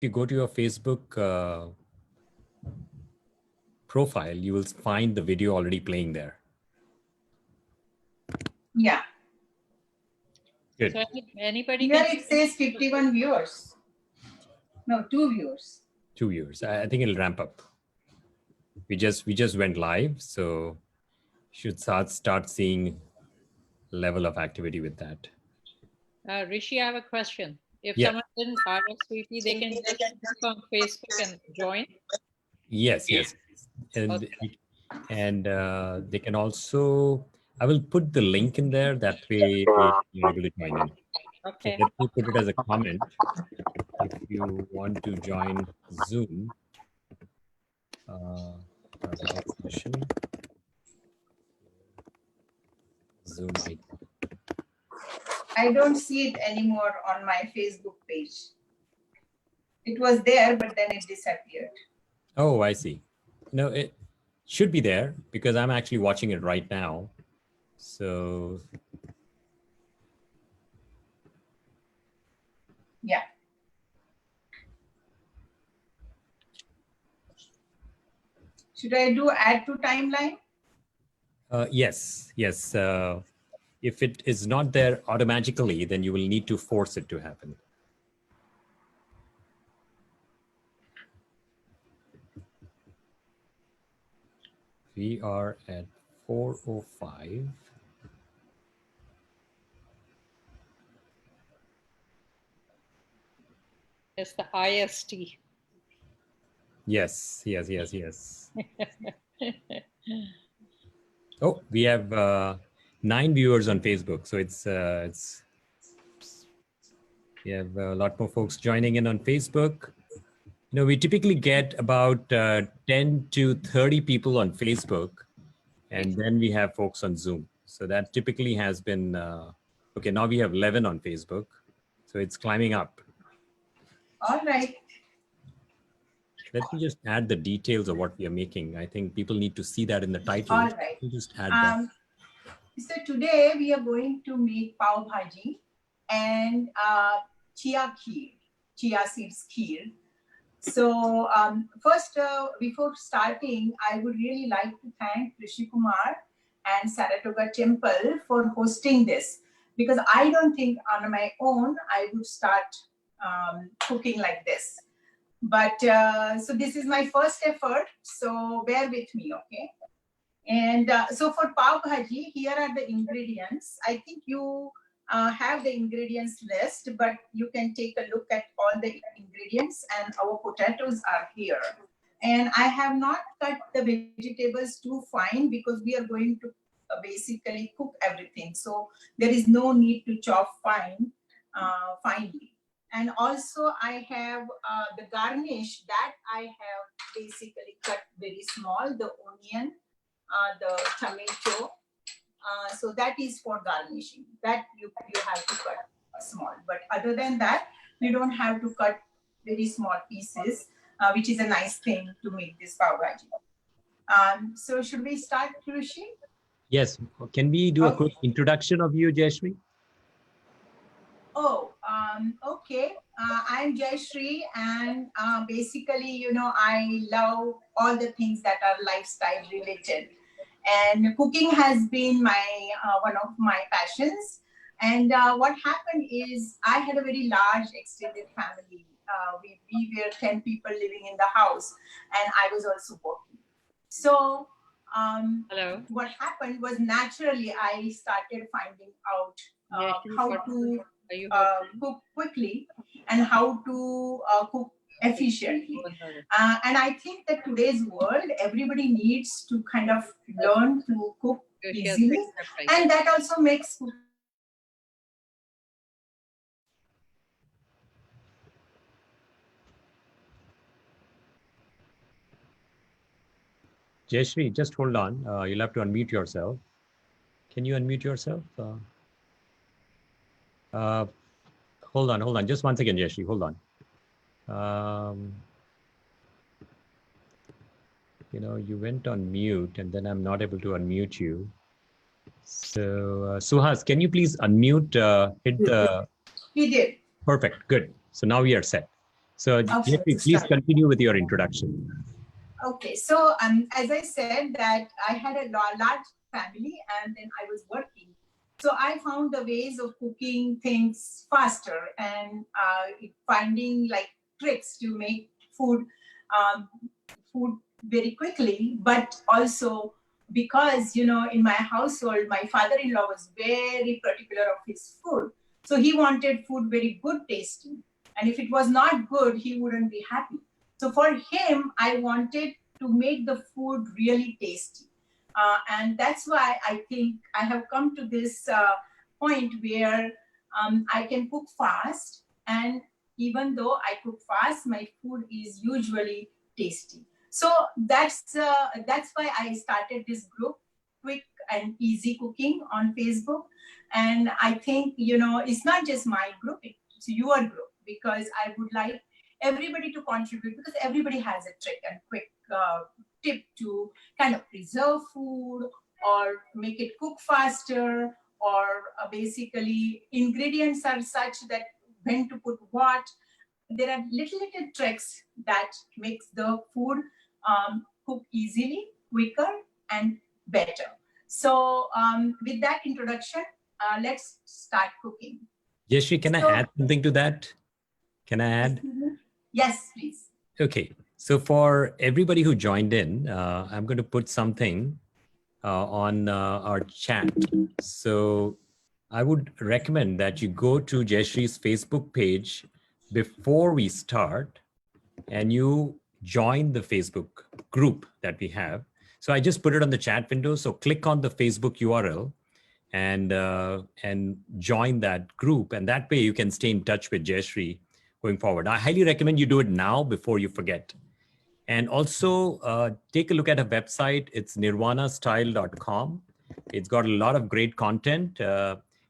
you go to your Facebook profile, you will find the video already playing there. Yeah. Good. So anybody here it says 51 viewers. No, 2 viewers. 2 viewers. I think it'll ramp up. We just went live, so should start seeing level of activity with that. Rishi, I have a question. If yeah. someone didn't RSVP, they can just click on Facebook and join? Yes. And, okay. And they can also, I will put the link in there. That way you're able to join in. Okay. So let me put it as a comment. If you want to join Zoom, session, Zoom ID. I don't see it anymore on my Facebook page. It was there, but then it disappeared. Oh, I see. No, it should be there because I'm actually watching it right now. So. Yeah. Should I do add to timeline? Yes. If it is not there automatically, then you will need to force it to happen. We are at 4:05. It's the IST. Yes. Oh, we have 9 viewers on Facebook. So we have a lot more folks joining in on Facebook. You know, we typically get about 10 to 30 people on Facebook, and then we have folks on Zoom. So that typically has been, okay, now we have 11 on Facebook. So it's climbing up. All right. Let me just add the details of what we are making. I think people need to see that in the title. All right. Just add that. So today we are going to make Pav Bhaji and Chia Kheer, Chia seeds Kheer. So first, before starting, I would really like to thank Rishi Kumar and Saratoga Temple for hosting this, because I don't think on my own I would start cooking like this. But so this is my first effort, so bear with me, okay? And so for Pav Bhaji, here are the ingredients. I think you have the ingredients list, but you can take a look at all the ingredients, and our potatoes are here. And I have not cut the vegetables too fine because we are going to basically cook everything. So there is no need to chop finely. And also I have the garnish that I have basically cut very small, the onion, the tomato. So that is for garnishing. That you have to cut small. But other than that, you don't have to cut very small pieces, which is a nice thing to make this Pav Bhaji. So should we start, Rishi? Yes. Can we do a quick introduction of you, Jayashree? Oh, okay. I'm Jayashree, and basically, you know, I love all the things that are lifestyle related. And cooking has been my one of my passions. And what happened is I had a very large extended family. We were 10 people living in the house, and I was also working. So what happened was naturally I started finding out how to cook quickly and how to cook efficiently. And I think that today's world, everybody needs to kind of learn to cook easily. And that also makes cooking. Jayashree, just hold on. You'll have to unmute yourself. Can you unmute yourself? Hold on. Just 1 second, Jayashree. Hold on. You know, you went on mute and then I'm not able to unmute you. So, Suhas, can you please unmute, hit the... He did. Perfect, good. So now we are set. So Okay, Jeffrey, let's please start. continue with your introduction. Okay, so as I said that I had a large family and then I was working. So I found the ways of cooking things faster and finding like tricks to make um, food very quickly, but also because, in my household, my father-in-law was very particular of his food. So he wanted food very good tasting. And if it was not good, he wouldn't be happy. So for him, I wanted to make the food really tasty. And that's why I think I have come to this point where I can cook fast. And even though I cook fast, my food is usually tasty. So that's why I started this group, Quick and Easy Cooking on Facebook. And I think, it's not just my group, it's your group, because I would like everybody to contribute, because everybody has a trick and quick tip to kind of preserve food or make it cook faster, or basically ingredients are such that when to put what. There are little tricks that makes the food cook easily, quicker, and better. So with that introduction, let's start cooking. Jeffrey, can I add something to that? Can I add? Yes, please. Okay. So for everybody who joined in, I'm going to put something on our chat. So I would recommend that you go to Jayashree's Facebook page before we start and you join the Facebook group that we have. So I just put it on the chat window. So click on the Facebook URL and join that group. And that way you can stay in touch with Jayashree going forward. I highly recommend you do it now before you forget. And also take a look at her website. It's nirvanastyle.com. It's got a lot of great content,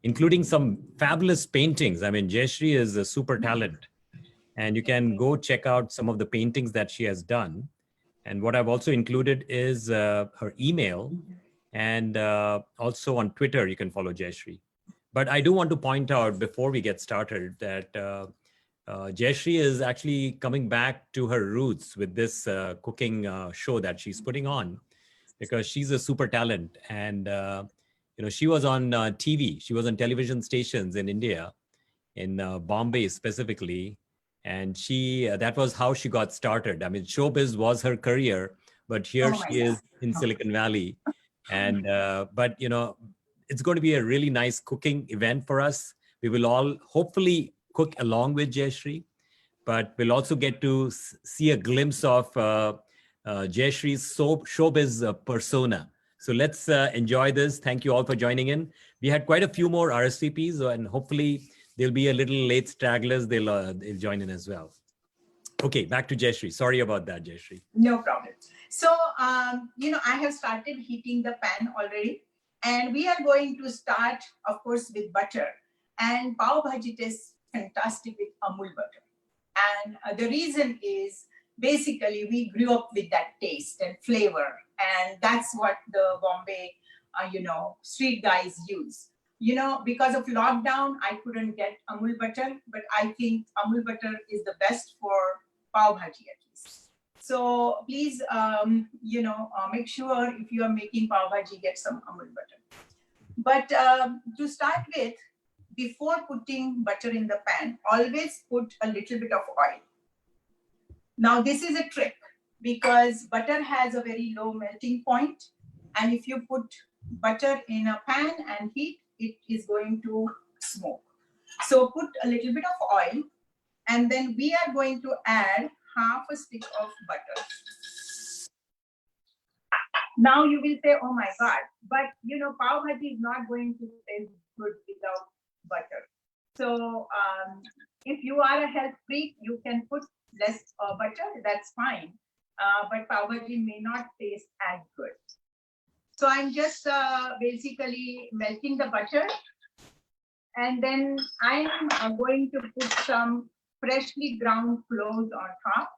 including some fabulous paintings. I mean, Jayashree is a super talent. And you can go check out some of the paintings that she has done. And what I've also included is her email. And also on Twitter, you can follow Jayashree. But I do want to point out before we get started that Jayashree is actually coming back to her roots with this cooking show that she's putting on, because she's a super talent. And, she was on TV. She was on television stations in India, in Bombay specifically. And that was how she got started. I mean, showbiz was her career, but here she is in Silicon Valley. And, but, it's going to be a really nice cooking event for us. We will all hopefully cook along with Jayashree, but we'll also get to see a glimpse of Jayashree's showbiz persona. So let's enjoy this. Thank you all for joining in. We had quite a few more RSVPs, and hopefully there'll be a little late stragglers. They'll join in as well. Okay, back to Jayashree. Sorry about that, Jayashree. No problem. So, I have started heating the pan already, and we are going to start, of course, with butter. And Pav Bhaji tastes fantastic with Amul butter. And the reason is basically we grew up with that taste and flavor, and that's what the Bombay, street guys use. Because of lockdown, I couldn't get Amul butter, but I think Amul butter is the best for Pav Bhaji at least. So please, make sure if you are making Pav Bhaji, get some Amul butter. But to start with, before putting butter in the pan, always put a little bit of oil. Now, this is a trick because butter has a very low melting point, and if you put butter in a pan and heat, it is going to smoke. So put a little bit of oil, and then we are going to add half a stick of butter. Now you will say, oh my God, but Pav Bhaji is not going to taste good without butter. So if you are a health freak, you can put less butter, that's fine. But Pav Bhaji may not taste as good. So I'm just basically melting the butter. And then I'm going to put some freshly ground cloves on top.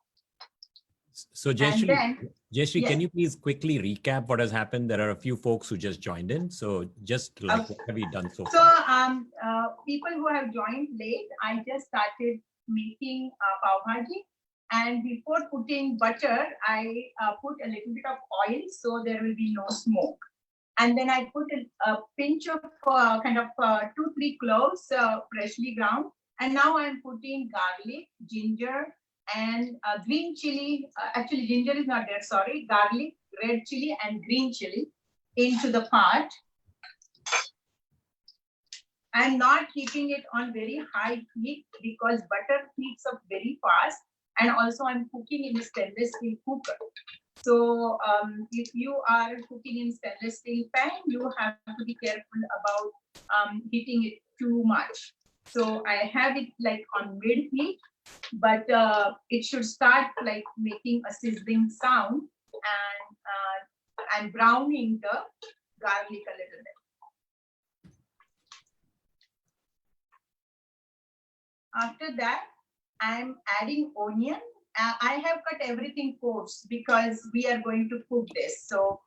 So Jayashree, yes. Can you please quickly recap what has happened? There are a few folks who just joined in. So just like, what have you done so far? So people who have joined late, I just started making pav bhaji. And before putting butter, I put a little bit of oil so there will be no smoke. And then I put a pinch of kind of 2-3 cloves freshly ground. And now I'm putting garlic, ginger, and green chili. Actually, ginger is not there, sorry. Garlic, red chili, and green chili into the pot. I'm not keeping it on very high heat because butter heats up very fast. And also I'm cooking in a stainless steel cooker. So if you are cooking in stainless steel pan, you have to be careful about heating it too much. So I have it like on mid heat, but it should start like making a sizzling sound, and I'm browning the garlic a little bit. After that, I'm adding onion. I have cut everything coarse because we are going to cook this. So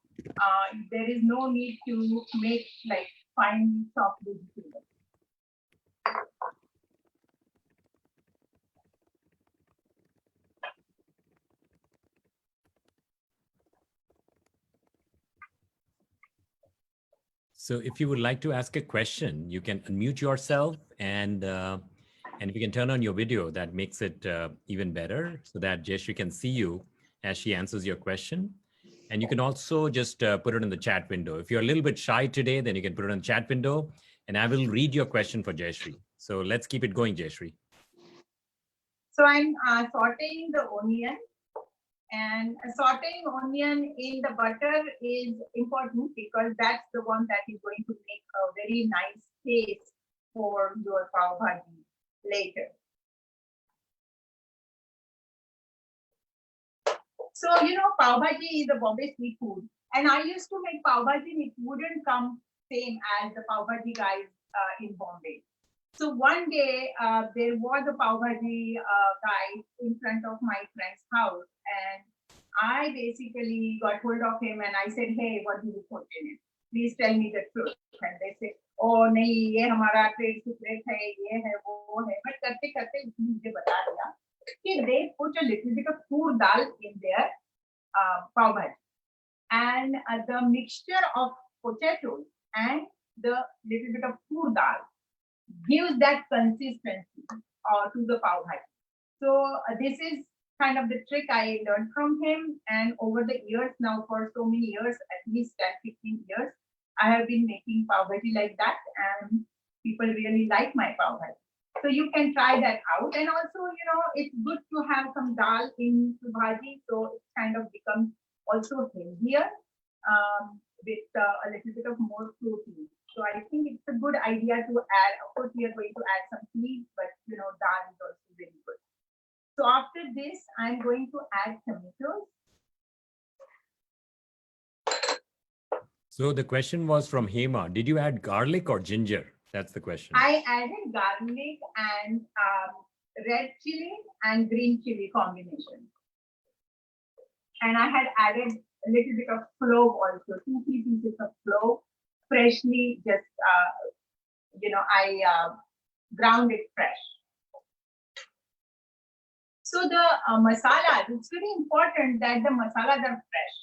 there is no need to make like fine chopped vegetables. So if you would like to ask a question, you can unmute yourself, and if you can turn on your video, that makes it even better so that Jayashree can see you as she answers your question. And you can also just put it in the chat window. If you're a little bit shy today, then you can put it in the chat window and I will read your question for Jayashree. So let's keep it going, Jayashree. So I'm sauteing the onion, and sauteing onion in the butter is important because that's the one that is going to make a very nice taste for your pav bhaji later. So, you know, pav bhaji is a Bombay street food. And I used to make pav bhaji, and it wouldn't come same as the pav bhaji guys in Bombay. So one day there was a pav bhaji guy in front of my friend's house, and I basically got hold of him and I said, hey, what do you put in it? Please tell me the truth. And they said, oh, nahi, ye hamara trade secret hai, ye hai, wo hai. But karte karte usne mujhe bata diya. They put a little bit of tur dal in their pav bhaji. And the mixture of potatoes and the little bit of tur dal gives that consistency to the pav bhaji. So this is kind of the trick I learned from him. And over the years now, for so many years, at least 10, 15 years, I have been making pav bhaji like that, and people really like my pav bhaji. So you can try that out. And also, you know, it's good to have some dal in the bhaji, so it kind of becomes also healthier with a little bit of more protein. So I think it's a good idea to add. Of course, we are going to add some peas, but you know, dal is also very good. So after this, I'm going to add tomatoes. So the question was from Hema. Did you add garlic or ginger? That's the question. I added garlic and red chili and green chili combination. And I had added a little bit of clove also, 2-3 pieces of clove, freshly just, you know, I ground it fresh. So the masalas, it's very important that the masalas are fresh.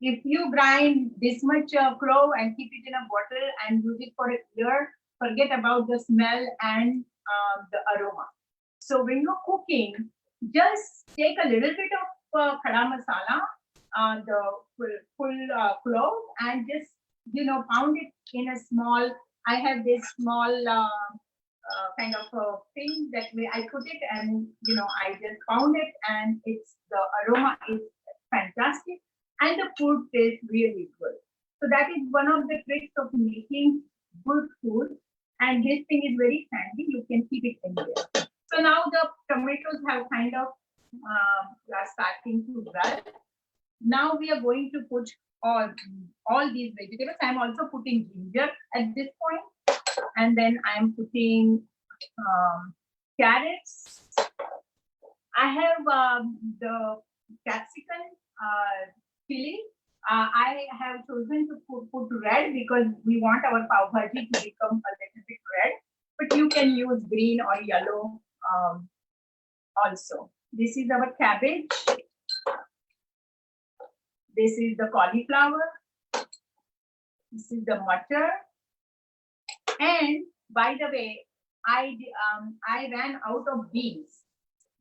If you grind this much clove and keep it in a bottle and use it for a year, forget about the smell and the aroma. So when you're cooking, just take a little bit of khada masala, the full clove, and just, you know, pound it in a small, I have this small kind of a thing that way I put it, and you know, I just pound it, and it's the aroma is fantastic and the food tastes really good. So that is one of the tricks of making good food, and this thing is very handy. You can keep it anywhere. So now the tomatoes have kind of are starting to run. Now we are going to put all these vegetables. I'm also putting ginger at this point. And then I'm putting carrots. I have the capsicum chili. I have chosen to put red because we want our pav bhaji to become a little bit red. But you can use green or yellow also. This is our cabbage. This is the cauliflower. This is the butter. And by the way, I ran out of beans.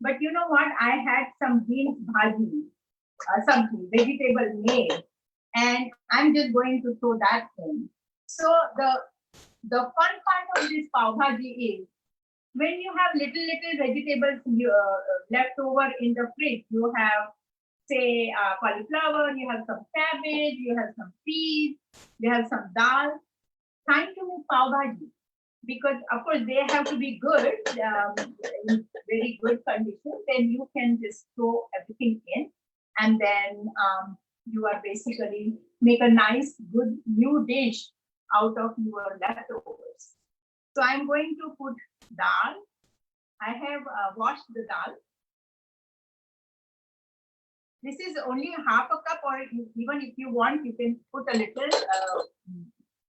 But you know what? I had some beans bhaji, something vegetable made, and I'm just going to throw that in. So the fun part of this pav bhaji is when you have little vegetables left over in the fridge. You have, say, cauliflower, you have some cabbage, you have some peas, you have some dal. Time to make pav bhaji, because of course they have to be good, in very good condition. Then you can just throw everything in, and then you are basically make a nice good new dish out of your leftovers. So I'm going to put dal. I have washed the dal. This is only half a cup, or even if you want, you can put a little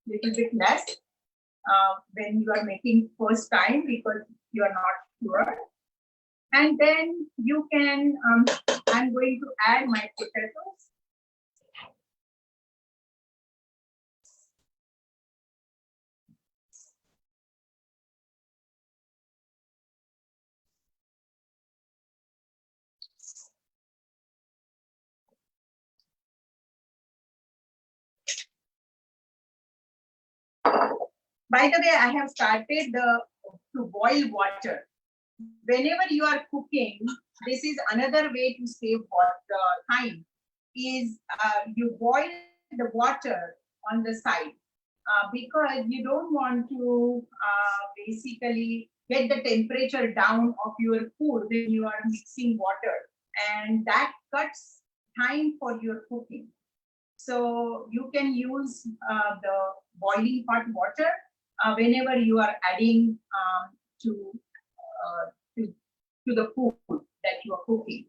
bit less when you are making first time, because you are not sure. And then you can, I'm going to add my potatoes. By the way, I have started to boil water. Whenever you are cooking, this is another way to save time, is you boil the water on the side, because you don't want to basically get the temperature down of your food when you are mixing water, and that cuts time for your cooking. So you can use the boiling hot water whenever you are adding to the food that you are cooking.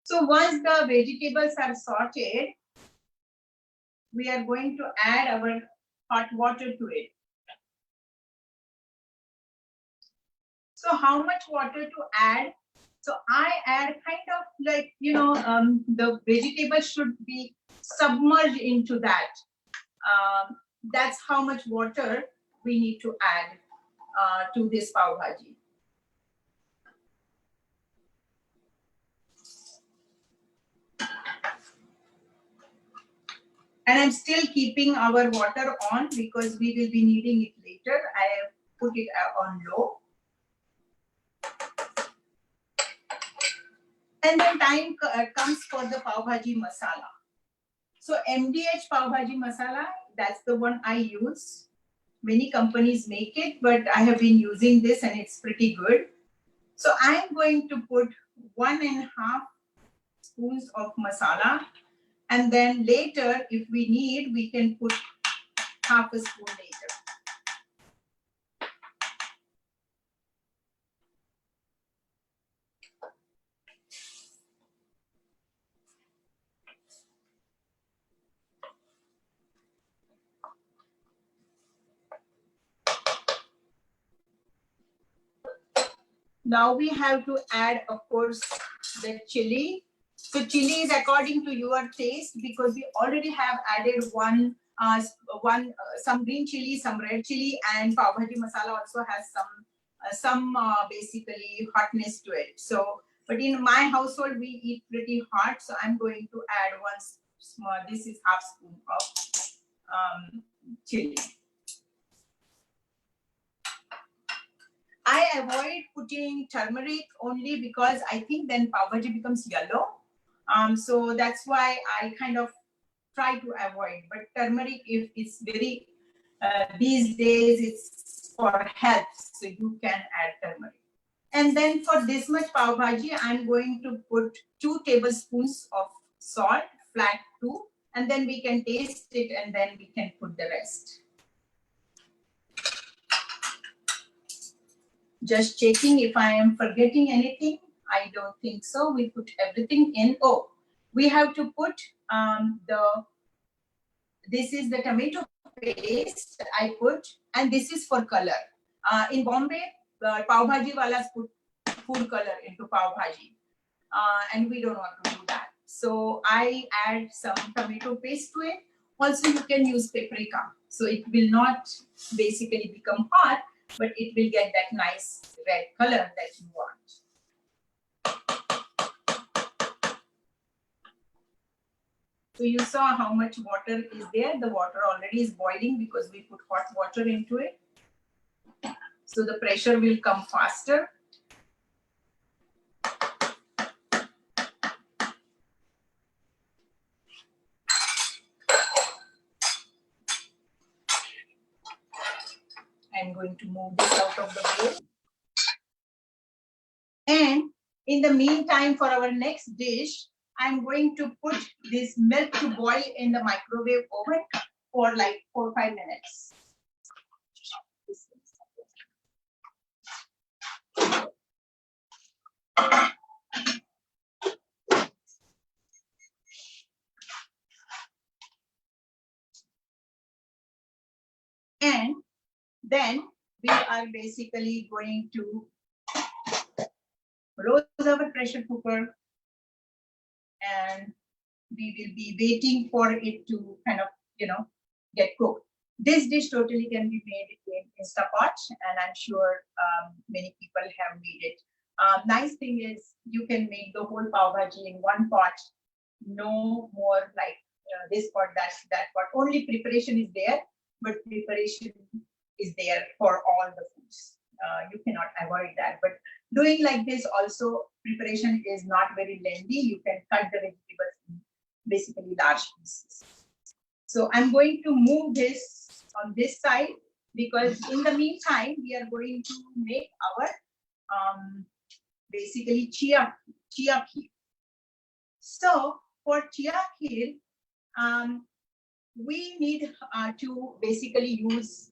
So once the vegetables are sauteed, we are going to add our hot water to it. So how much water to add? So I add kind of like, the vegetable should be submerged into that. That's how much water we need to add to this pav bhaji. And I'm still keeping our water on because we will be needing it later. I have put it on low. And then time comes for the pav bhaji masala. So MDH pav bhaji masala, that's the one I use. Many companies make it, but I have been using this and it's pretty good. So I'm going to put 1.5 spoons of masala, and then later, if we need, we can put half a spoon later. Now we have to add, of course, the chili. So chili is according to your taste, because we already have added some green chili, some red chili, and pav bhaji masala also has some basically hotness to it. So, but in my household we eat pretty hot, so I'm going to add one small. This is half spoon of chili. I avoid putting turmeric only because I think then pav bhaji becomes yellow. So that's why I kind of try to avoid. But turmeric, if it's very, these days it's for health, so you can add turmeric. And then for this much pav bhaji, I'm going to put 2 tablespoons of salt, flat 2, and then we can taste it and then we can put the rest. Just checking if I am forgetting anything. I don't think so. We put everything in. Oh, we have to put this is the tomato paste I put, and this is for color. In Bombay, Pav Bhaji walas put food color into Pav Bhaji, and we don't want to do that. So I add some tomato paste to it. Also, you can use paprika, so it will not basically become hot, but it will get that nice red color that you want. So you saw how much water is there. The water already is boiling because we put hot water into it. So the pressure will come faster. I'm going to move this out of the way. And in the meantime, for our next dish, I'm going to put this milk to boil in the microwave oven for like 4 or 5 minutes. And then we are basically going to close our pressure cooker, and we will be waiting for it to kind of, get cooked. This dish totally can be made in Instapot, and I'm sure many people have made it. Nice thing is you can make the whole pav bhaji in one pot. No more like this pot, that pot. Only preparation is there, but preparation is there for all the foods. You cannot avoid that. But doing like this also, preparation is not very lengthy. You can cut the vegetables in basically large pieces. So I'm going to move this on this side because in the meantime, we are going to make our basically chia kheer. So for chia kheer, we need to basically use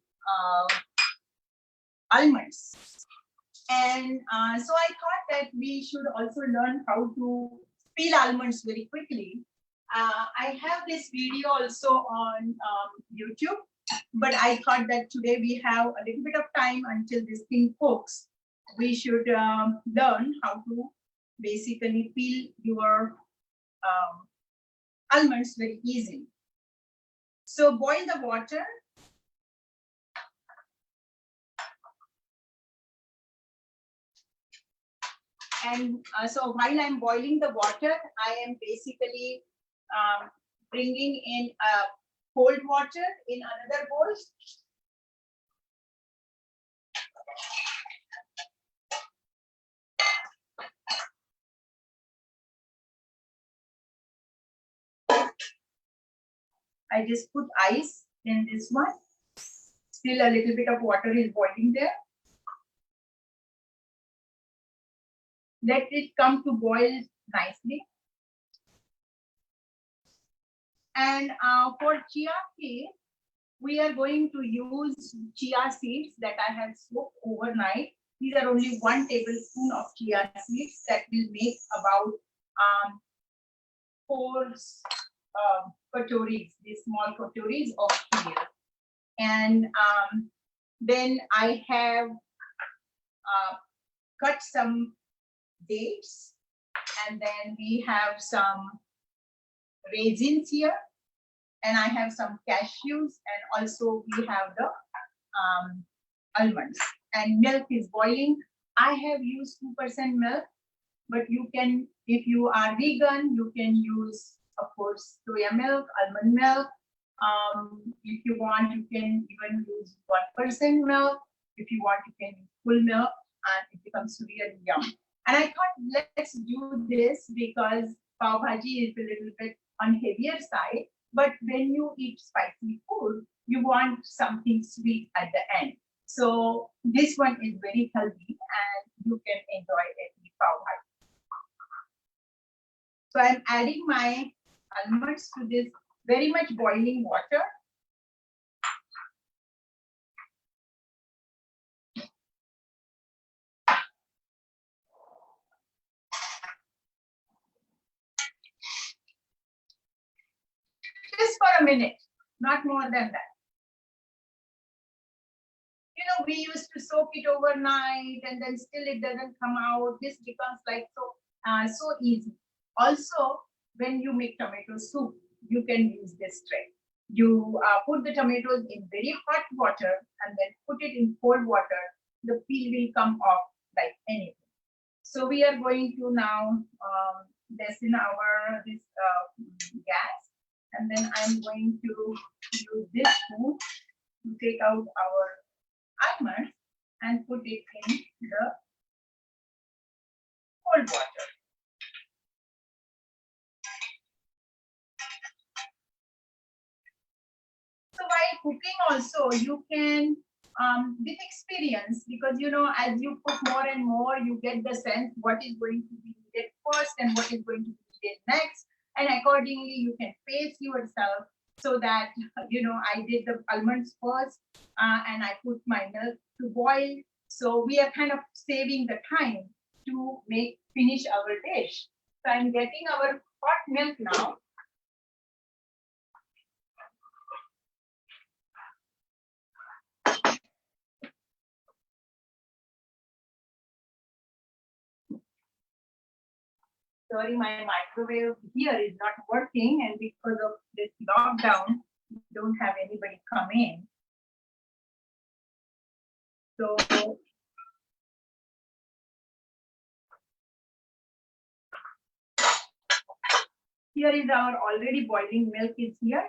almonds. And so I thought that we should also learn how to peel almonds very quickly. I have this video also on YouTube, but I thought that today we have a little bit of time until this thing cooks. We should learn how to basically peel your almonds very easily. So boil the water. And so while I'm boiling the water, I am basically bringing in cold water in another bowl. I just put ice in this one. Still a little bit of water is boiling there. Let it come to boil nicely. And for chia kheer, we are going to use chia seeds that I have soaked overnight. These are only 1 tablespoon of chia seeds that will make about 4 katoris, these small katoris of kheer. And then I have cut some dates, and then we have some raisins here, and I have some cashews, and also we have the almonds. And milk is boiling. I have used 2% milk, but you can, if you are vegan, you can use, of course, soya milk, almond milk. If you want, you can even use 1% milk. If you want, you can use full milk, and it becomes really yum. And I thought, let's do this because pav bhaji is a little bit on heavier side. But when you eat spicy food, you want something sweet at the end. So this one is very healthy, and you can enjoy it with pav bhaji. So I'm adding my almonds to this very much boiling water. Just for a minute, not more than that. we used to soak it overnight and then still it doesn't come out. This becomes like so easy. Also, when you make tomato soup, you can use this trick. You put the tomatoes in very hot water and then put it in cold water. The peel will come off like anything. So we are going to now lessen this gas, and then I'm going to use this spoon to take out our almonds and put it in the cold water. So while cooking also, you can, with experience, because as you cook more and more, you get the sense what is going to be needed first and what is going to be needed next. And accordingly, you can pace yourself so that, I did the almonds first and I put my milk to boil. So we are kind of saving the time to finish our dish. So I'm getting our hot milk now. Sorry, my microwave here is not working, and because of this lockdown, we don't have anybody come in. So here is our already boiling milk is here.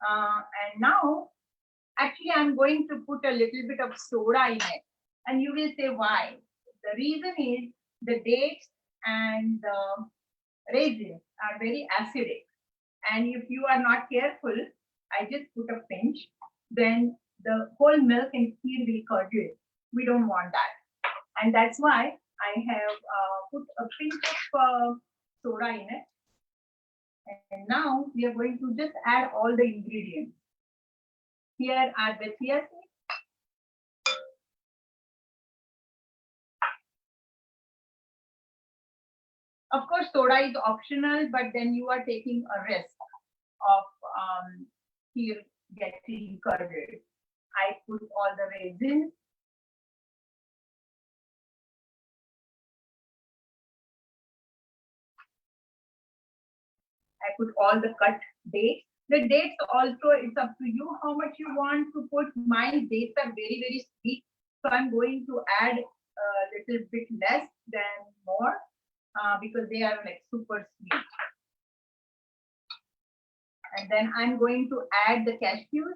And now, actually, I'm going to put a little bit of soda in it. And you will say why. The reason is the dates and the raisins are very acidic. And if you are not careful, I just put a pinch, then the whole milk and kheer will curdle. We don't want that. And that's why I have put a pinch of soda in it. And now we are going to just add all the ingredients. Here are the chia seeds. Of course, soda is optional, but then you are taking a risk of kheer getting curdled. I put all the raisins. I put all the cut dates. The dates also, it's up to you how much you want to put. My dates are very, very sweet. So I'm going to add a little bit less than more because they are like super sweet. And then I'm going to add the cashews.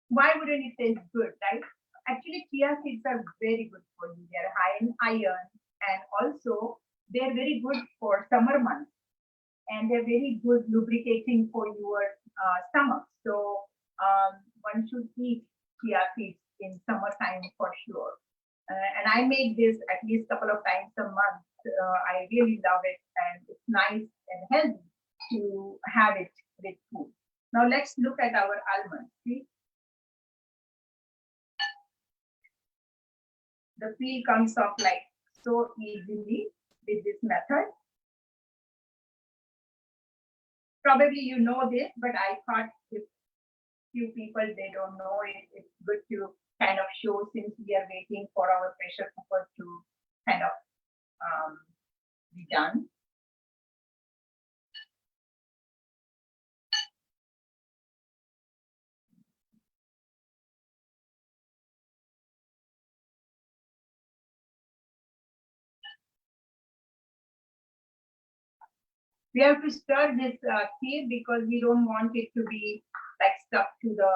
Why wouldn't it taste good, right? Actually, chia seeds are very good for you. They are high in iron, and also they're very good for summer months, and they're very good lubricating for your stomach. So one should eat chia seeds in summertime for sure. And I make this at least a couple of times a month. I really love it, and it's nice and healthy to have it with food. Now let's look at our almonds. See? The peel comes off like so easily with this method. Probably you know this, but I thought if few people they don't know it, it's good to kind of show since we are waiting for our pressure cooker to kind of be done. We have to stir this kheer because we don't want it to be like stuck to the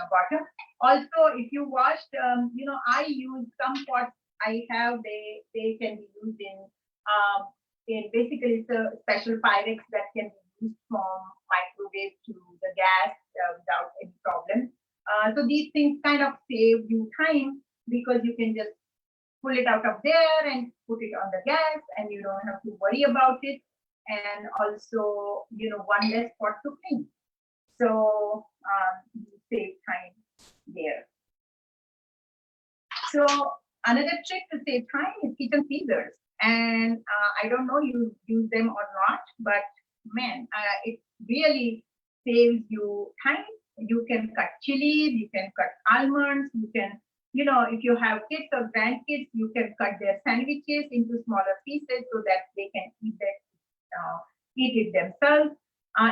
bottom. Also, if you watched, I use some pots I have, they can be used in basically it's a special Pyrex that can be used from microwave to the gas without any problem. So these things kind of save you time because you can just pull it out of there and put it on the gas and you don't have to worry about it. And also, one less pot to clean. So you save time there. So another trick to save time is kitchen scissors. And I don't know you use them or not, but man, it's really saves you time. You can cut chilies, you can cut almonds, you can, if you have kids or grandkids, you can cut their sandwiches into smaller pieces so that they can eat it themselves.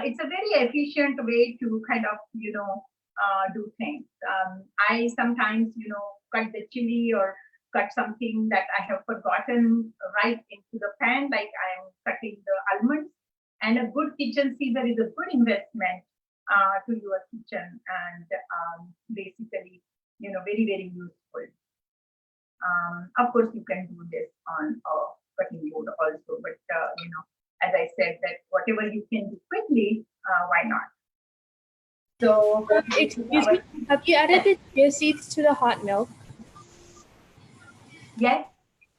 It's a very efficient way to kind of, do things. I sometimes, cut the chili or cut something that I have forgotten right into the pan, like I'm cutting the almonds. And a good kitchen Caesar is a good investment to your kitchen, and basically, very, very useful. Of course, you can do this on a cutting board also, but as I said, that whatever you can do quickly, why not? So, Excuse me, have you added the chia seeds to the hot milk? Yes.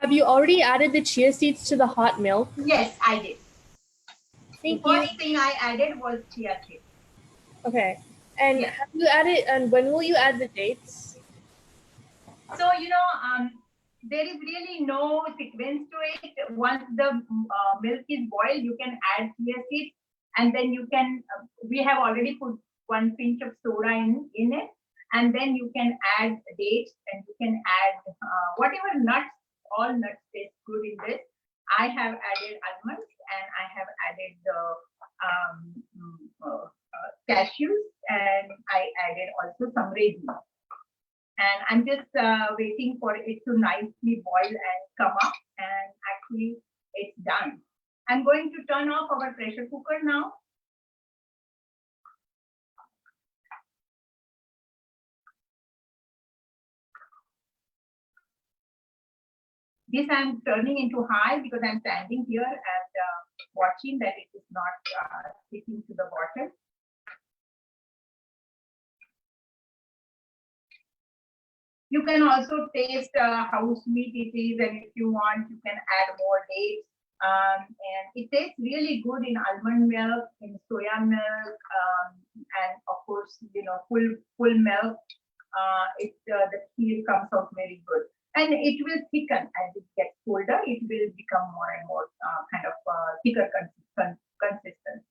Have you already added the chia seeds to the hot milk? Yes, I did. Thank The first thing I added was chia seeds. Okay. And Yes. have you added? And when will you add the dates? So, there is really no sequence to it. Once the milk is boiled, you can add chia seeds, and then you can, we have already put 1 pinch of soda in it, and then you can add dates, and you can add whatever nuts, all nuts taste good in this. I have added almonds, and I have added the cashews, and I added also some raisins. And I'm just waiting for it to nicely boil and come up, and actually it's done. I'm going to turn off our pressure cooker now. This I'm turning into high because I'm standing here and watching that it is not sticking to the bottom. You can also taste how sweet it is, and if you want, you can add more dates. And it tastes really good in almond milk, in soya milk, and of course, full milk. The kheer comes out very good, and it will thicken as it gets colder. It will become more and more kind of thicker consistency.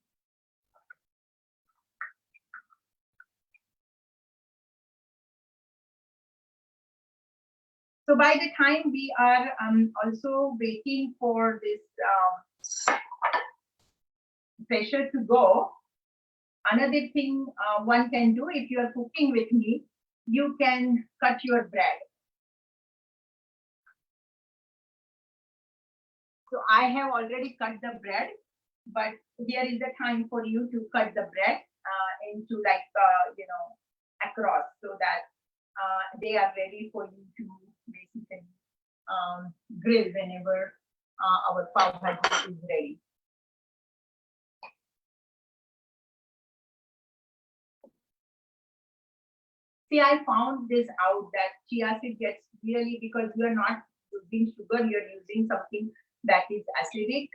So by the time we are also waiting for this pressure to go, another thing one can do, if you are cooking with me, you can cut your bread. So I have already cut the bread, but here is the time for you to cut the bread into across, so that they are ready for you to basically grill whenever our pav bhaji is ready. See, I found this out that chia seed gets really, because you are not using sugar, you are using something that is acidic,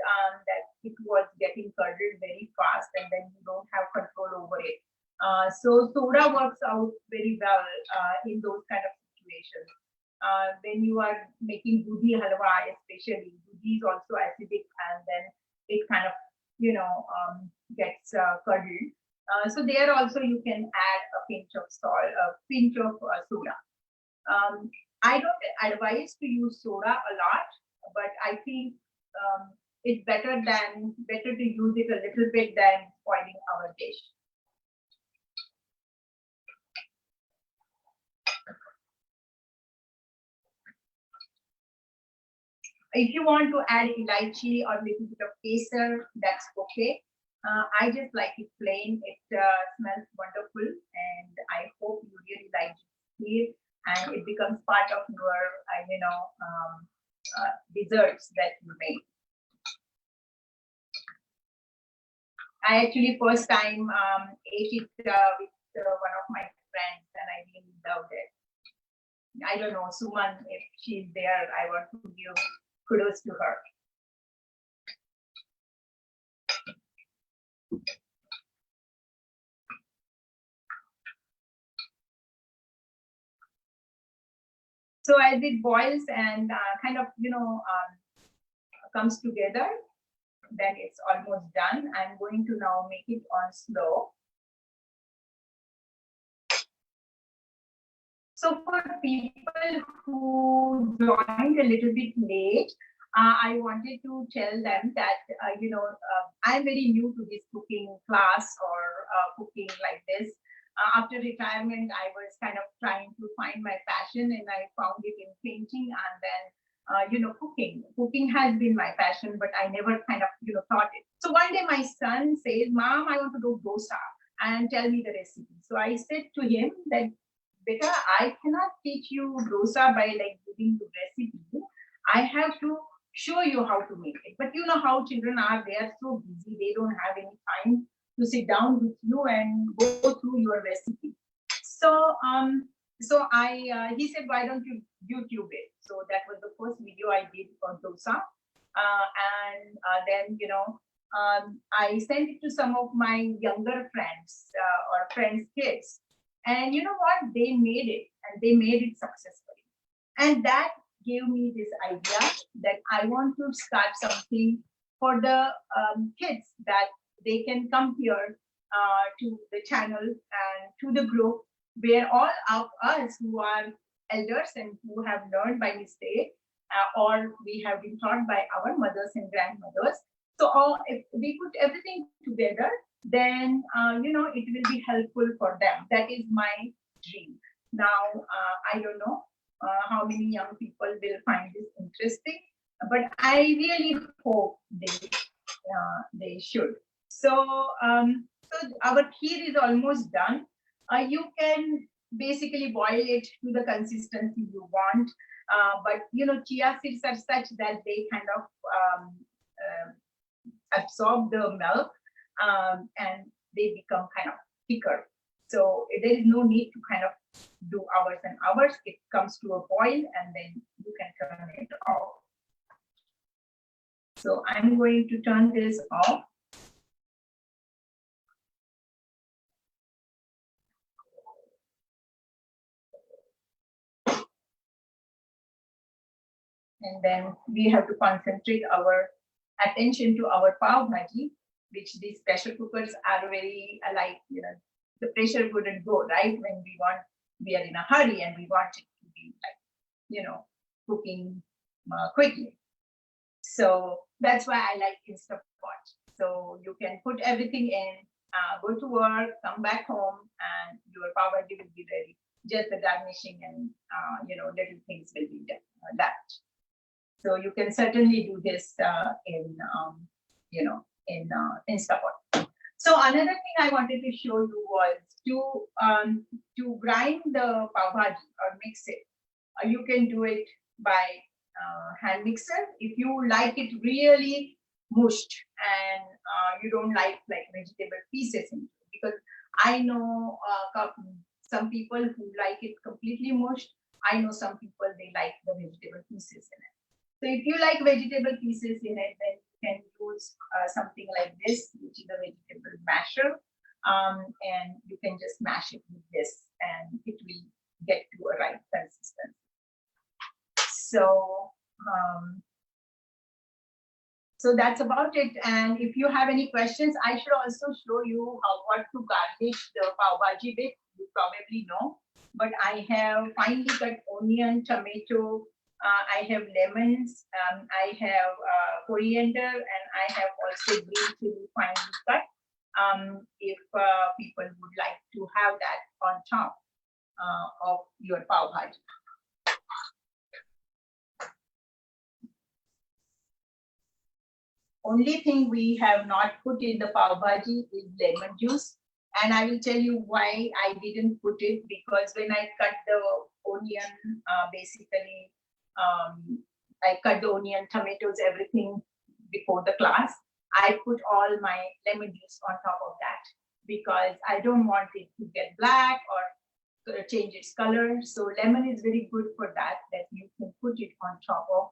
that it was getting curdled very fast, and then you don't have control over it. So soda works out very well in those kind of situations. When you are making dudhi halwa, especially, dudhi is also acidic, and then it kind of gets curdled. So there also you can add a pinch of salt, a pinch of soda. I don't advise to use soda a lot, but I think it's better to use it a little bit than spoiling our dish. If you want to add elaichi or a little bit of kesar, that's okay. I just like it plain. It smells wonderful, and I hope you really like it, and it becomes part of your, desserts that you make. I actually first time ate it with one of my friends, and I really loved it. I don't know, Suman, if she's there, I want to give kudos to her. So as it boils and kind of, comes together, then it's almost done. I'm going to now make it on slow. So for people who joined a little bit late, I wanted to tell them that, I'm very new to this cooking class or cooking like this. After retirement, I was kind of trying to find my passion, and I found it in painting, and then, cooking. Cooking has been my passion, but I never kind of, thought it. So one day my son says, Mom, I want to do dosa and tell me the recipe. So I said to him that, Beta, I cannot teach you dosa by like giving you recipe. I have to show you how to make it. But you know how children are, they are so busy, they don't have any time to sit down with you and go through your recipe. So he said, why don't you YouTube it? So that was the first video I did for dosa. Then, I sent it to some of my younger friends or friends' kids. And you know what? They made it, and they made it successfully. And that gave me this idea that I want to start something for the kids, that they can come here to the channel and to the group, where all of us who are elders and who have learned by mistake, or we have been taught by our mothers and grandmothers. So if we put everything together, then it will be helpful for them. That is my dream. Now I don't know how many young people will find this interesting, but I really hope they should. So our kheer is almost done. You can basically boil it to the consistency you want, but chia seeds are such that they kind of absorb the milk, and they become kind of thicker. So there is no need to kind of do hours and hours. It comes to a boil, and then you can turn it off. So I'm going to turn this off. And then we have to concentrate our attention to our pav bhaji, which these pressure cookers are very the pressure wouldn't go, right? When we are in a hurry and we want it to be like, cooking quickly. So that's why I like Instant Pot. So you can put everything in, go to work, come back home, and your pav bhaji will be ready. Just the garnishing and little things will be done. So you can certainly do this in Instant Pot. So another thing I wanted to show you was to grind the pav bhaji or mix it. You can do it by hand mixer if you like it really mushed, and you don't like vegetable pieces in it, because I know some people who like it completely mushed. I know some people, they like the vegetable pieces in it. So if you like vegetable pieces in it, then you can use something like this, which is a vegetable masher, and you can just mash it with this, and it will get to a right consistency. So that's about it. And if you have any questions, I should also show you what to garnish the pav bhaji with. You probably know, but I have finely cut onion, tomato, I have lemons, I have coriander, and I have also green chili finely cut. If people would like to have that on top of your pav bhaji. Only thing we have not put in the pav bhaji is lemon juice. And I will tell you why I didn't put it, because when I cut the onion, basically, I cut the onion, tomatoes, everything before the class. I put all my lemon juice on top of that, because I don't want it to get black or change its color. So lemon is very good for that you can put it on top of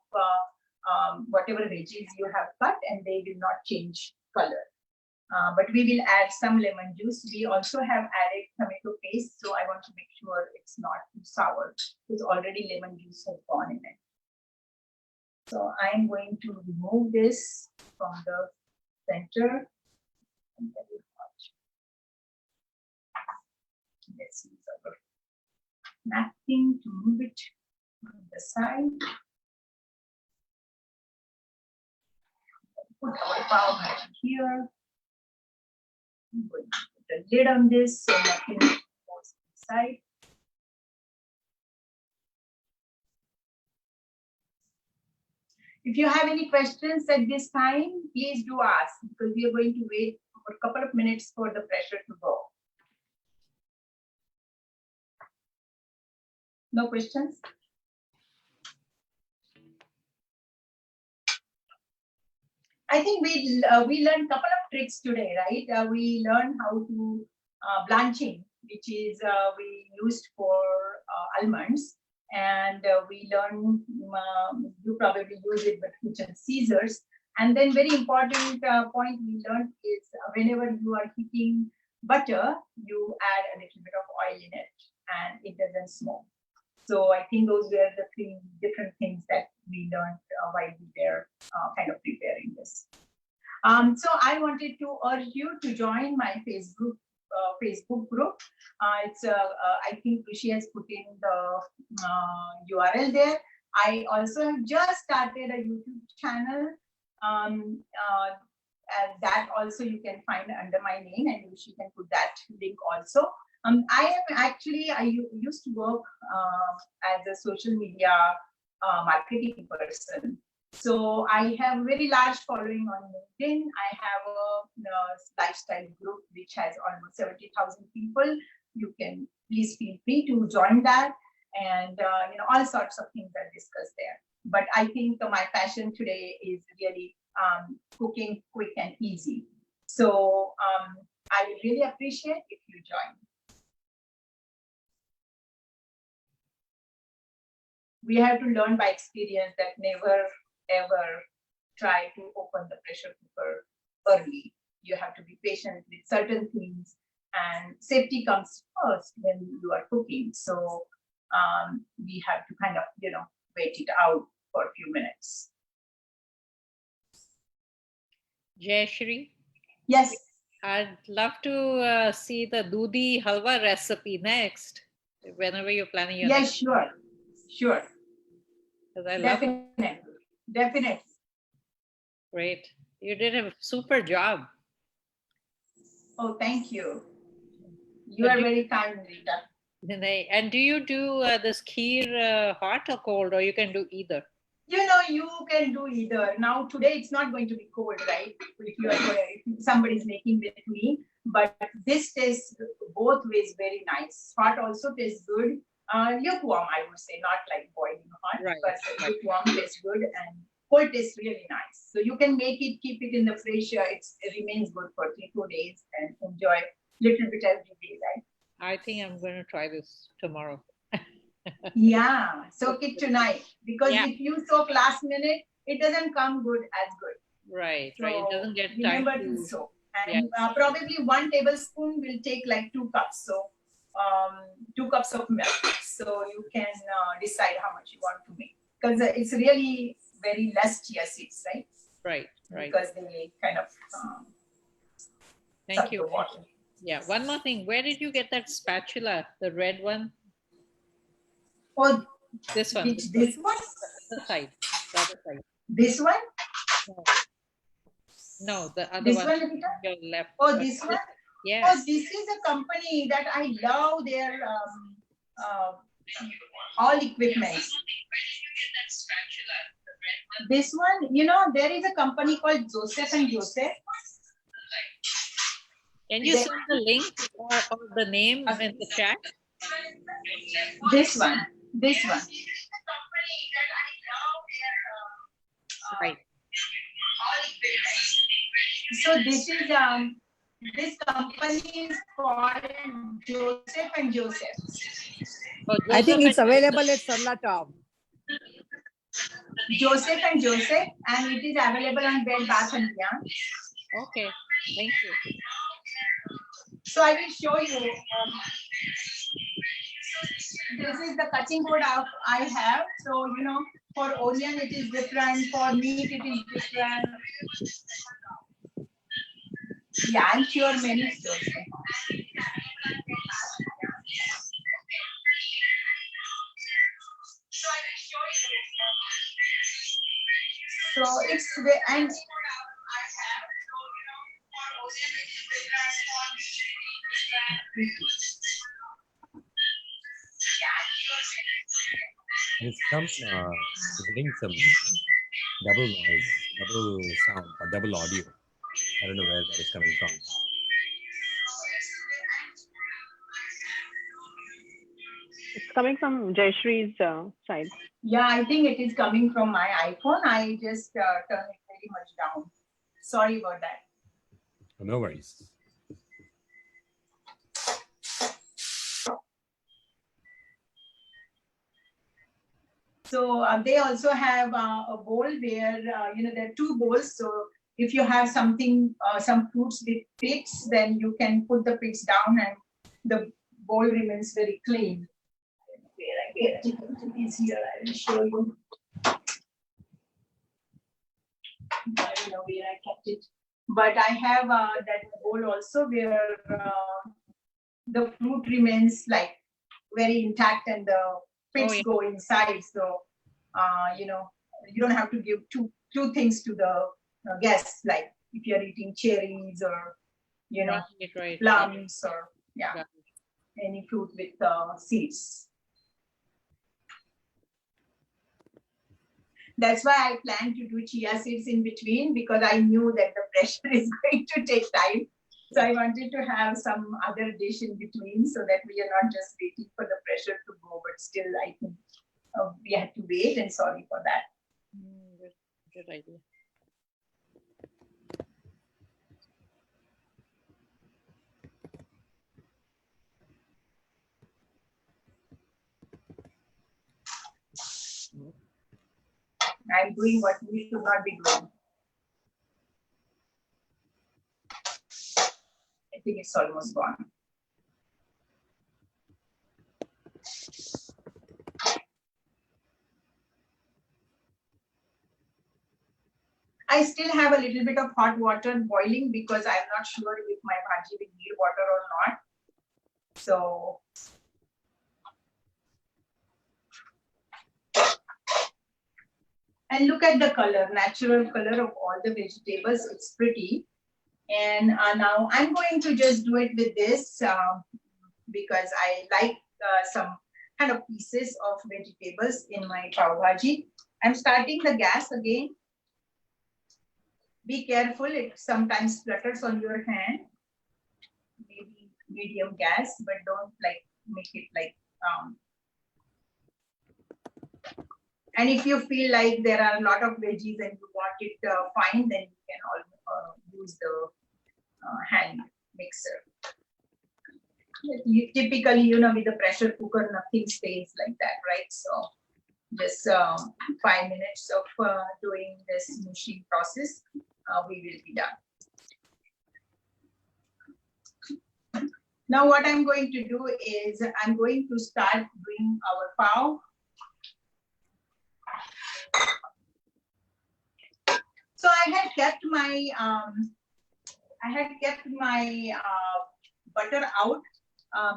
whatever veggies you have cut, and they will not change color. But we will add some lemon juice. We also have added tomato paste, so I want to make sure it's not too sour, because already lemon juice has gone in it. So I'm going to remove this from the center. Let's use our napkin to move it on the side. Put our pav bhaji here. I'm going to put the lid on this so nothing goes inside. If you have any questions at this time, please do ask, because we are going to wait for a couple of minutes for the pressure to go. No questions? I think we learned a couple of tricks today, right? We learned how to blanching, which is we used for almonds. And we learn, you probably use it with kitchen scissors. And then very important point we learned is whenever you are heating butter, you add a little bit of oil in it and it doesn't smoke. So I think those were the three different things that we learned while we were kind of preparing this. So I wanted to urge you to join my Facebook group. I think Rishi has put in the URL there. I also have just started a YouTube channel. And that also you can find under my name, and Rishi can put that link also. I used to work as a social media marketing person. So I have a very large following on LinkedIn. I have a lifestyle group which has almost 70,000 people. You can please feel free to join that, and all sorts of things are discussed there. But I think my passion today is really cooking quick and easy. So I would really appreciate if you join. We have to learn by experience that never ever try to open the pressure cooker early. You have to be patient with certain things, and safety comes first when you are cooking. So we have to kind of, wait it out for a few minutes. Jayashri? Yes. I'd love to see the dudi halwa recipe next, whenever you're planning your Yes, sure. Because I love it. Definitely. Great. You did a super job. Oh, thank you. You are very kind, Rita. And do you do this kheer hot or cold, or you can do either? You can do either. Now, today it's not going to be cold, right? If somebody's making with me, but this tastes both ways very nice. Hot also tastes good. Lukewarm, I would say, not like boiling hot, right, but lukewarm tastes good, and cold tastes really nice. So you can make it, keep it in the fridge. It remains good for 3-4 days, and enjoy little bit every day, right? I think I'm going to try this tomorrow. Yeah, soak it tonight, because if you soak last minute, it doesn't come good as good. Right, So right. It doesn't get time remember to soak. And probably 1 tablespoon will take like 2 cups. So 2 cups of milk. So you can decide how much you want to make, because it's really very less chia seeds, right? Right. Because they kind of thank you. Yeah, one more thing. Where did you get that spatula, the red one? Oh, this one. This one? The side. The other side. This one? No, the other this one. one Your left. Oh, this one? Yes. Oh, this is a company that I love their all equipment. This one, there is a company called Joseph and Joseph. Can you send the link or the name in the chat? This one. Right. So this is this company is called Joseph and Joseph. Oh, I think it's available at Sarla Town. Joseph and Joseph, and it is available on Bed Bath & Beyond. Okay, thank you. So I will show you. This is the cutting board I have. So, for onion it is different, for meat it is different. Yeah, I'm sure many stores. So and There's getting some double noise, double sound, or double audio. I don't know where that is coming from. It's coming from Jayashree's side. yeah, I think it is coming from my iPhone. I just turned it very much down. Sorry about that. No worries. So they also have a bowl where there are two bowls. So if you have something, some fruits with pits, then you can put the pits down, and the bowl remains very clean. Where I get it is here. I will show you. I don't know where I kept it, but I have that bowl also where the fruit remains like very intact and the pits go inside. So you don't have to give two things to the guests, like if you're eating cherries or plums or any fruit with seeds. That's why I planned to do chia seeds in between, because I knew that the pressure is going to take time. So I wanted to have some other dish in between, so that we are not just waiting for the pressure to go, but still I think we had to wait, and sorry for that. Good idea. I'm doing what we should not be doing. I think it's almost gone. I still have a little bit of hot water boiling, because I'm not sure if my bhaji will need water or not. So and look at the color, natural color of all the vegetables. It's pretty. And now I'm going to just do it with this because I like some kind of pieces of vegetables in my pav bhaji. I'm starting the gas again. Be careful, it sometimes flutters on your hand. Maybe medium gas, but don't make it and if you feel like there are a lot of veggies and you want it fine, then you can use the hand mixer. Typically, with the pressure cooker, nothing stays like that, right? So just 5 minutes of doing this mushing process, we will be done. Now what I'm going to do is I'm going to start doing our pav. So I had kept my butter out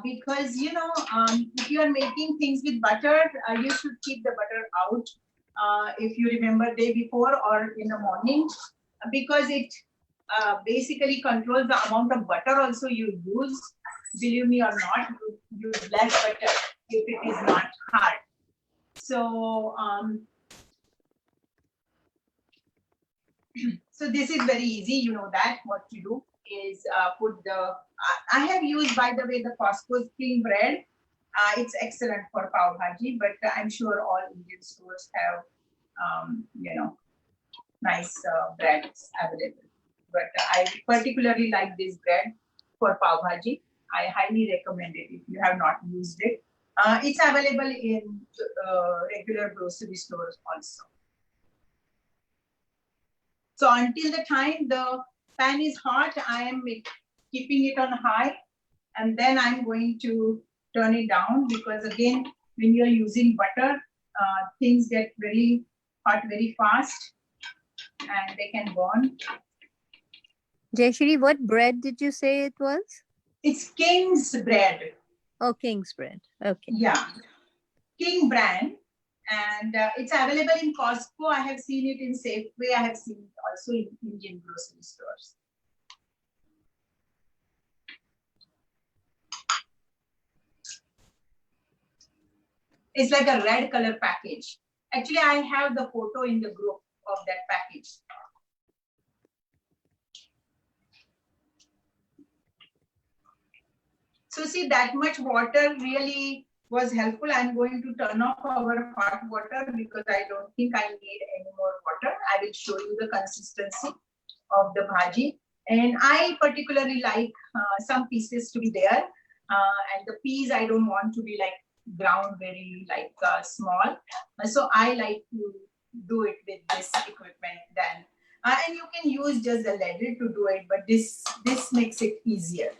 because if you are making things with butter, you should keep the butter out. If you remember, day before or in the morning, because it basically controls the amount of butter also you use. Believe me or not, you use less butter if it is not hard. So so this is very easy. You know that what to do is put the. I have used, by the way, the Costco spring bread. It's excellent for pav bhaji, but I'm sure all Indian stores have nice breads available. But I particularly like this bread for pav bhaji. I highly recommend it if you have not used it. It's available in regular grocery stores also. So until the time the pan is hot, I am keeping it on high, and then I'm going to turn it down, because again, when you're using butter, things get very hot very fast and they can burn. Jayashri, what bread did you say it was? It's King's bread. Oh, King's bread. Okay. Yeah, King brand, And it's available in Costco. I have seen it in Safeway. I have seen it also in Indian grocery stores. It's like a red color package. Actually, I have the photo in the group of that package. So see, that much water really was helpful. I'm going to turn off our hot water because I don't think I need any more water. I will show you the consistency of the bhaji. And I particularly like some pieces to be there. And the peas, I don't want to be like ground very like small. So I like to do it with this equipment then. And you can use just a ladle to do it, but this makes it easier.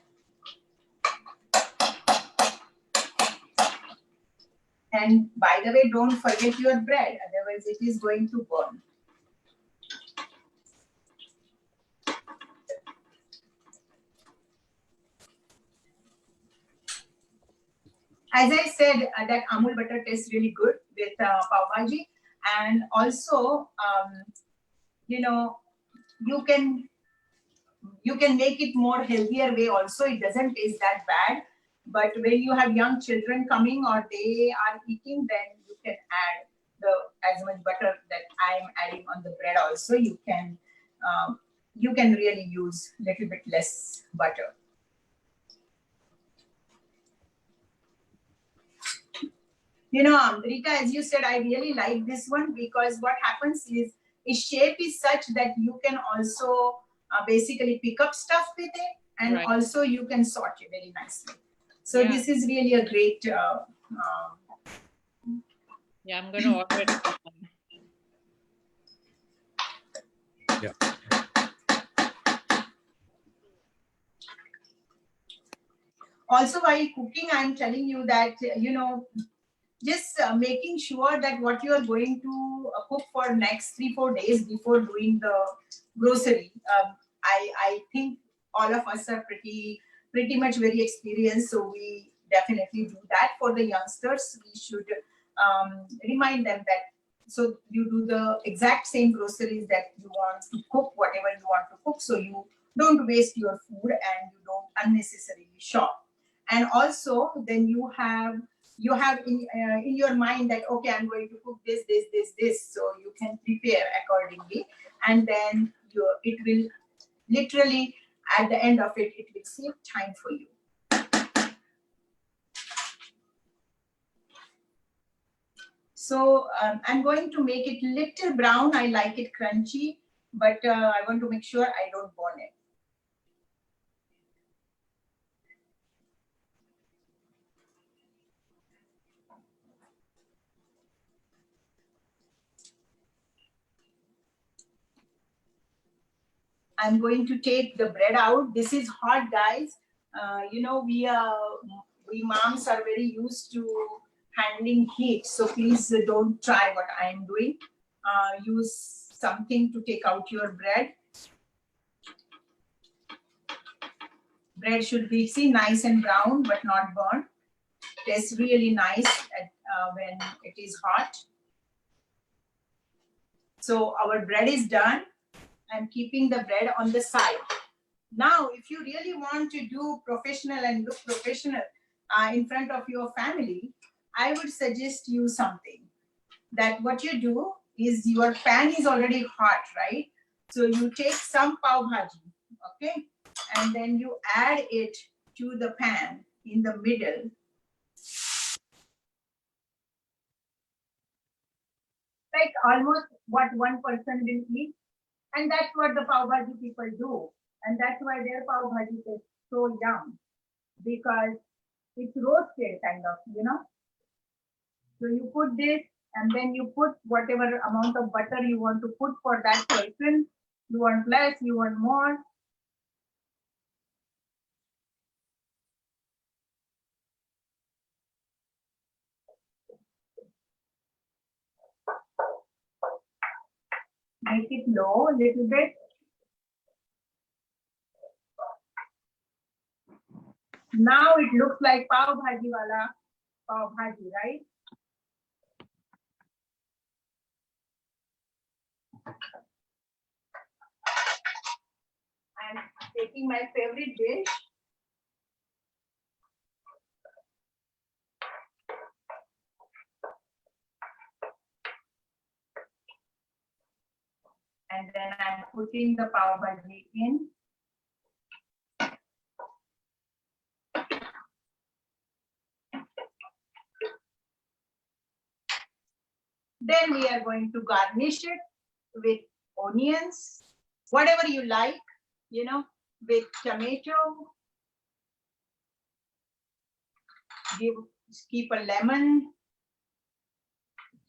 And by the way, don't forget your bread, otherwise it is going to burn. As I said, that Amul butter tastes really good with pav bhaji, and also, you know, you can make it more healthier way. Also, it doesn't taste that bad. But when you have young children coming or they are eating, then you can add as much butter that I am adding on the bread. Also, you can really use a little bit less butter. You know, Rita, as you said, I really like this one because what happens is its shape is such that you can also basically pick up stuff with it, and also you can sort it very nicely. So this is really a great. Yeah, I'm going to order it. Yeah. Also, while cooking, I'm telling you that, you know, just making sure that what you are going to cook for next 3-4 days before doing the grocery. I think all of us are pretty much very experienced, so we definitely do that. For the youngsters, we should remind them that, so you do the exact same groceries that you want to cook, whatever you want to cook, so you don't waste your food and you don't unnecessarily shop. And also, then you have in your mind that, okay, I'm going to cook this, so you can prepare accordingly, and then it will literally, at the end of it, it will save time for you. So I'm going to make it little brown. I like it crunchy, but I want to make sure I don't burn it. I'm going to take the bread out. This is hot, guys. You know, we moms are very used to handling heat. So please don't try what I'm doing. Use something to take out your bread. Bread should be, see, nice and brown, but not burnt. Tastes really nice when it is hot. So our bread is done. I'm keeping the bread on the side. Now, if you really want to do professional and look professional in front of your family, I would suggest you something. That what you do is your pan is already hot, right? So you take some pav bhaji, okay? And then you add it to the pan in the middle. Like almost what one person will eat. And that's what the pav bhaji people do. And that's why their pav bhaji tastes so yum. Because it's roasted kind of, you know. So you put this and then you put whatever amount of butter you want to put for that person. You want less, you want more. Make it low a little bit. Now it looks like pav bhaji wala pav bhaji, right? I'm taking my favorite dish. And then I'm putting the pav bhaji in. Then we are going to garnish it with onions, whatever you like, you know, with tomato. Keep a lemon,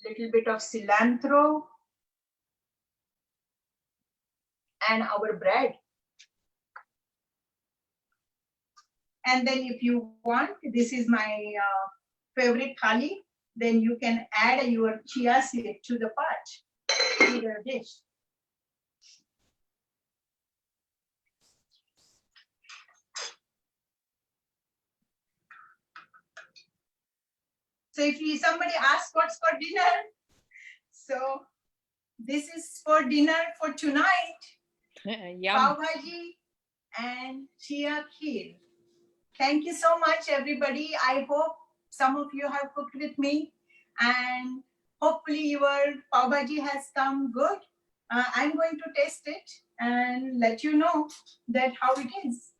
little bit of cilantro, and our bread. And then if you want, this is my favorite thali, then you can add your chia seed to the pot, to the dish. So if somebody asks what's for dinner, so this is for dinner for tonight. Yum. Pav bhaji and chia kheer. Thank you so much, everybody. I hope some of you have cooked with me, and hopefully your pav bhaji has come good. I'm going to taste it and let you know that how it is.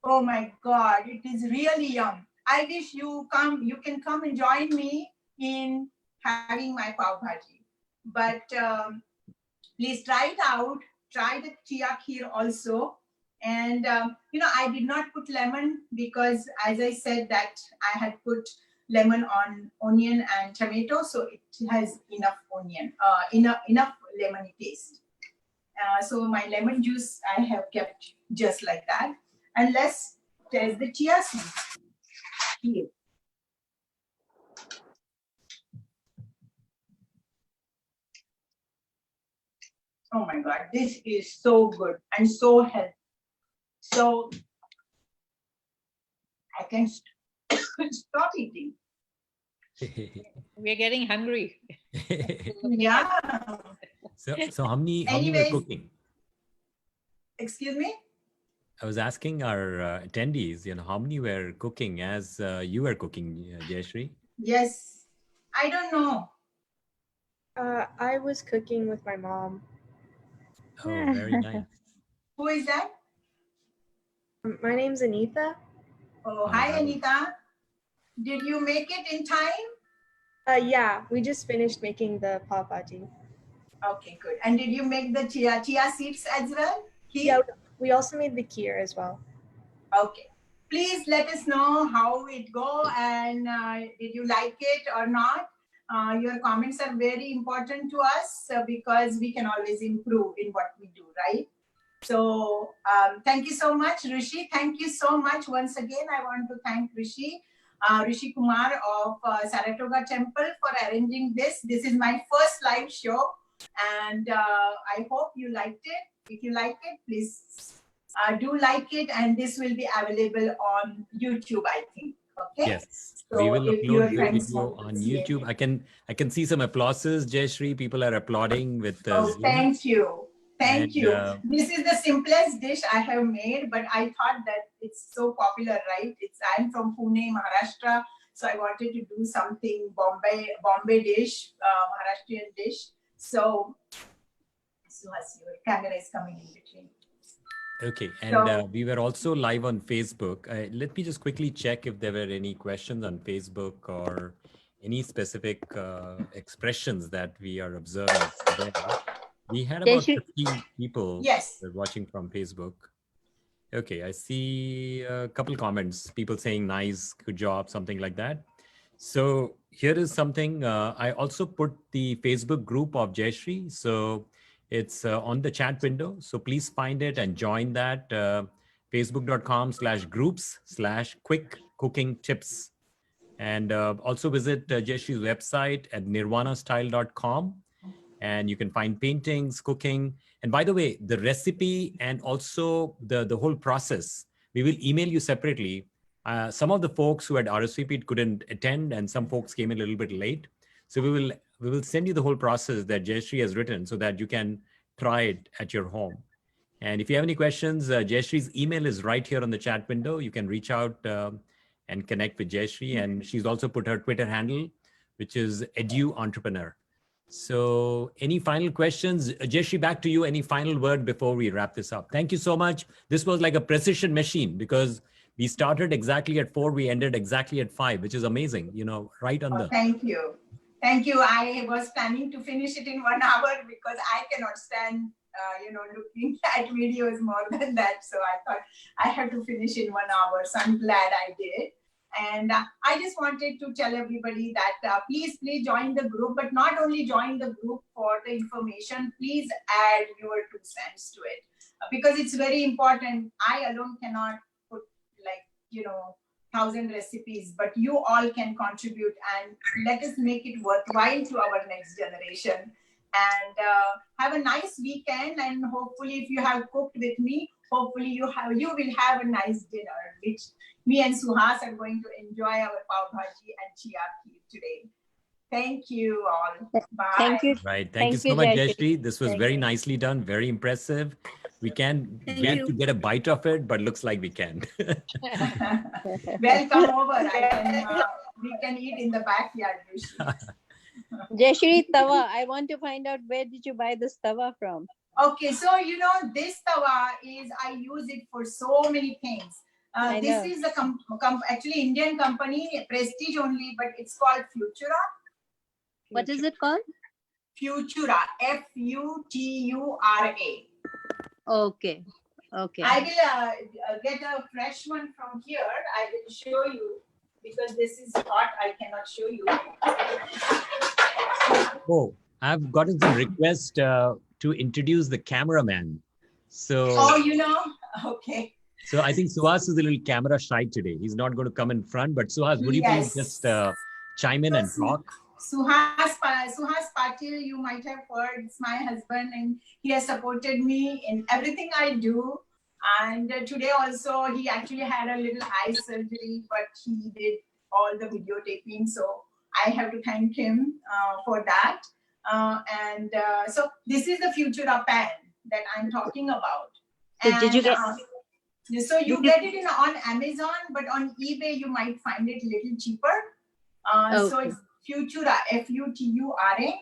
Oh my God, it is really yum. I wish you can come and join me in having my pav bhaji. But please try it out. Try the chia kheer also. And I did not put lemon because, as I said, that I had put lemon on onion and tomato, so it has enough onion, enough lemony taste. So my lemon juice I have kept just like that. And let's test the chia seeds here. Oh my God, this is so good and so healthy. So I can stop eating. We're getting hungry. Yeah. So how many were Anyways, cooking? Excuse me? I was asking our attendees, how many were cooking as you were cooking, Jayashree? Yes. I don't know. I was cooking with my mom. Oh, very nice. Who is that? My name's Anita. Oh, hi, Anita. Did you make it in time? Yeah, we just finished making the pav bhaji. Okay, good. And did you make the chia seeds as well? Yeah, we also made the kheer as well. Okay. Please let us know how it go and did you like it or not? Your comments are very important to us because we can always improve in what we do, right? So thank you so much, Rishi. Thank you so much. Once again, I want to thank Rishi Kumar of Saratoga Temple for arranging this. This is my first live show and I hope you liked it. If you like it, please do like it, and this will be available on YouTube, I think. Okay. Yes, So we will if your upload the friends video want to on see it. YouTube. I can see some applauses, Jayashree. People are applauding with Oh, Zoom. thank you. Thank And, you. This is the simplest dish I have made, but I thought that it's so popular, right? I'm from Pune, Maharashtra, so I wanted to do something Bombay dish, Maharashtrian dish. So your camera is coming in between. Okay, and we were also live on Facebook. Let me just quickly check if there were any questions on Facebook or any specific expressions that we are observing today. We had about 15 people watching from Facebook. Okay, I see a couple comments, people saying nice, good job, something like that. So here is something, I also put the Facebook group of Jayashree. So it's on the chat window. So please find it and join that, facebook.com/groups/quick cooking tips. And also visit Jayashree's website at nirvanastyle.com. And you can find paintings, cooking. And by the way, the recipe and also the whole process, we will email you separately. Some of the folks who had RSVP'd couldn't attend, and some folks came in a little bit late. So we will send you the whole process that Jayashree has written so that you can try it at your home. And if you have any questions, Jayashree's email is right here on the chat window. You can reach out and connect with Jayashree. And she's also put her Twitter handle, which is EduEntrepreneur. So any final questions? Jayashree, back to you. Any final word before we wrap this up? Thank you so much. This was like a precision machine because we started exactly at 4, we ended exactly at 5, which is amazing, right on the. Thank you. Thank you. I was planning to finish it in 1 hour because I cannot stand, looking at videos more than that. So I thought I had to finish in 1 hour. So I'm glad I did. And I just wanted to tell everybody that please join the group, but not only join the group for the information, please add your 2 cents to it because it's very important. I alone cannot put 1,000 recipes, but you all can contribute and let us make it worthwhile to our next generation. And have a nice weekend. And hopefully, if you have cooked with me, hopefully you will have a nice dinner, which me and Suhas are going to enjoy our Pav Bhaji and Chia Kheer today. Thank you all. Bye. Thank you. Right. Thank you so much, Jayashree. Jayashree. This was very nicely done. Very impressive. We can get to get a bite of it, but looks like we can. Welcome over. We can eat in the backyard. Jayashree, tawa. I want to find out where did you buy this tawa from? Okay, so this tawa I use it for so many things. This is actually Indian company, Prestige only, but it's called Futura. What is it called? Futura, Futura. Okay. I will get a fresh one from here. I will show you because this is hot. I cannot show you. Oh, I've gotten some requests to introduce the cameraman. So. Oh, okay. So I think Suhas is a little camera shy today. He's not going to come in front, but Suhas, would you please just chime in and talk? Suhas Patil, you might have heard, it's my husband and he has supported me in everything I do. And today also, he actually had a little eye surgery, but he did all the videotaping. So I have to thank him for that. So this is the Futura pan that I'm talking about. So did you get... So you get it on Amazon, but on eBay, you might find it a little cheaper. So it's Futura, Futura.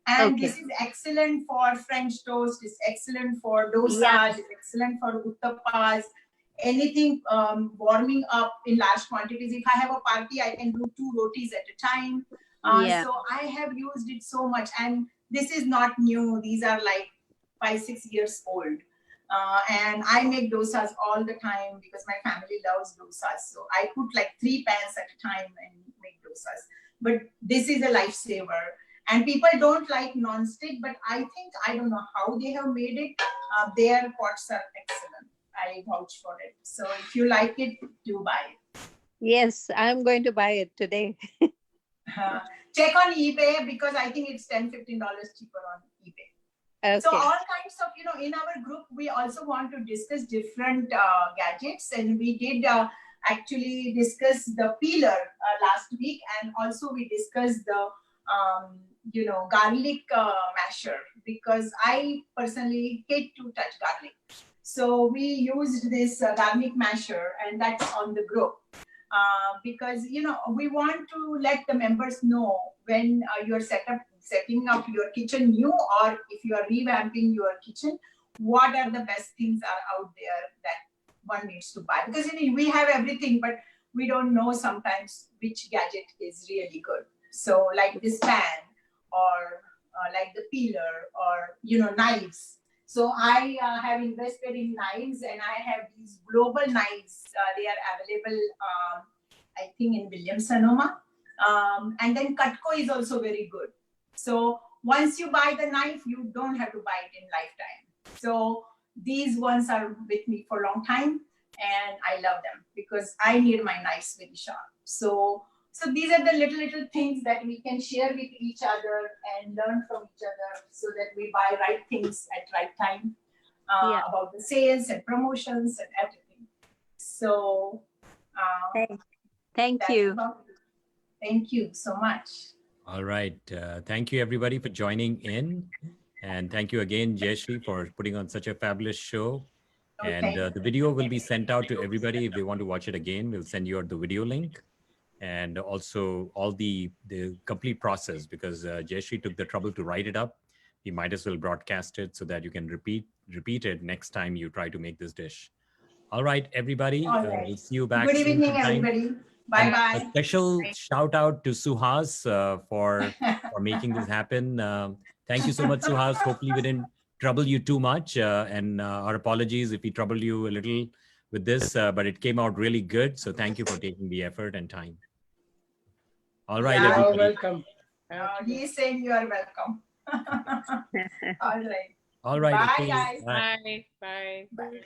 And this is excellent for French toast. It's excellent for dosas. It's excellent for utappas. Anything warming up in large quantities. If I have a party, I can do 2 rotis at a time. So I have used it so much. And this is not new. These are like 5-6 years old. And I make dosas all the time because my family loves dosas. So I put like 3 pans at a time and make dosas. But this is a lifesaver. And people don't like non-stick, but I don't know how they have made it. Their pots are excellent. I vouch for it. So if you like it, do buy it. Yes, I'm going to buy it today. Check on eBay because I think it's $10-15 cheaper on eBay. Okay. So all kinds of, in our group, we also want to discuss different gadgets. And we did actually discuss the peeler last week. And also we discussed the, garlic masher because I personally hate to touch garlic. So we used this garlic masher and that's on the group. Because, we want to let the members know when you're setting up your kitchen new or if you are revamping your kitchen, what are the best things are out there that one needs to buy. Because we have everything, but we don't know sometimes which gadget is really good. So like this pan or like the peeler or, knives. So I have invested in knives and I have these global knives. They are available, I think, in Williams-Sonoma. And then Cutco is also very good. So once you buy the knife, you don't have to buy it in lifetime. So these ones are with me for a long time and I love them because I need my knives very sharp. So these are the little things that we can share with each other and learn from each other so that we buy right things at right time about the sales and promotions and everything. So Thank that's you. about it. Thank you so much. All right. Thank you, everybody, for joining in. And thank you again, Jayashree, for putting on such a fabulous show. And Okay. the video will be sent out to everybody. If they want to watch it again, we'll send you out the video link. And also all the complete process, because Jayashree took the trouble to write it up. We might as well broadcast it so that you can repeat it next time you try to make this dish. All right, everybody. All right. We'll see you back Good soon evening, sometime. everybody. And Bye-bye. a special shout out to Suhas for making this happen. Thank you so much, Suhas. Hopefully we didn't trouble you too much. And our apologies if we troubled you a little with this, but it came out really good. So thank you for taking the effort and time. All right, Yeah. You're everybody. welcome. He is saying you are welcome. All right. All right. Bye, okay. guys. Bye. Bye. Bye.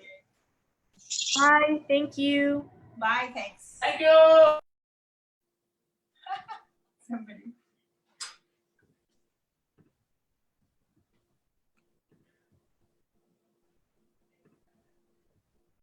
Bye. Thank you. Bye. Thanks. Thank you. Somebody.